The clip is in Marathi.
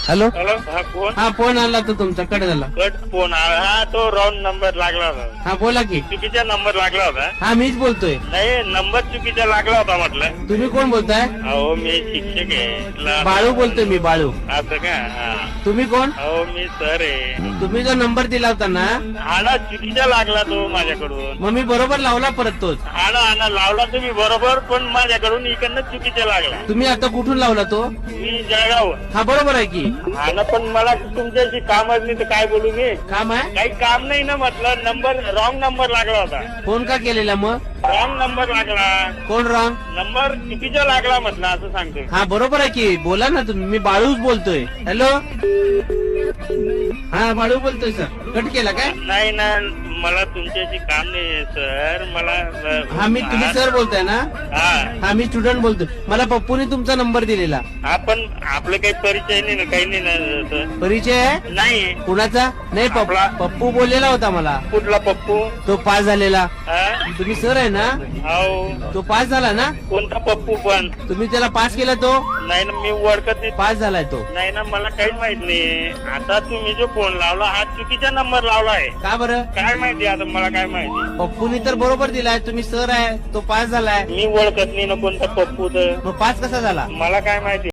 हॅलो हॅलो, हा कोण? हा फोन आला तो तुमचा कट झाला. कट फोन आला. हा, तो रॉंग नंबर लागला होता. हा बोला की. चुकीचा नंबर लागला होता. हा मीच बोलतोय. नाही, नंबर चुकीचा लागला होता म्हटलं. तुम्ही कोण बोलताय? अहो, मी शिक्षक आहे. बाळू बोलतोय मी, बाळू. असं का? हा. तुम्ही कोण? अहो, मी सर आहे. तुम्ही जो नंबर दिला होता ना, हा ना, चुकीचा लागला तो माझ्याकडून. मग मी बरोबर लावला परत तोच. हा ना, लावला तुम्ही बरोबर, पण माझ्याकडून इकडनं चुकीचा लागला. तुम्ही आता कुठून लावला तो? मी जळगाव. हा बरोबर आहे की. हा ना, पण मला तुमच्याशी कामच नाही तर काय बोलू मी. काम आहे? काही काम नाही ना म्हटलं. नंबर रॉंग नंबर लागला होता. फोन का केलेला मग? रॉंग नंबर लागला. कोण रॉंग? नंबर चुकीचा लागला म्हटलं, असं सांगतोय. हा बरोबर आहे की. बोला ना तुम्ही. मी बाळूच बोलतोय. हॅलो हा बाळू बोलतोय सर. कट केला काय? नाही ना, मला तुमच्याशी काम नाही सर. मला हा मी तुम्ही सर बोलताय ना? हा हा मी स्टुडंट बोलतोय. मला पप्पूने तुमचा नंबर दिलेला. आपण आपलं काही परिचय नाही ना, काही नाही ना सर. परिचय आहे? नाही. कुणाचा? नाही आपला. पप्पू बोललेला होता मला. कुठला पप्पू? तो पास झालेला. हा? तुम्ही सर आहे ना? हो. तो पास झाला ना? कोणता पप्पू पण? तुम्ही त्याला पास केला तो? नाही ना, मी ओळखत नाही. पास झालाय तो. नाही ना, मला काहीच माहित नाही. आता तुम्ही जो फोन लावला हा चुकीचा नंबर लावला आहे. का बरं? काय माहिती आता, मला काय माहिती. पप्पूनी तर बरोबर दिलाय. तुम्ही सर आहे, तो पास झालाय. मी ओळखत नाही ना कोणता पप्पू तर. मग पास कसा झाला? मला काय माहिती.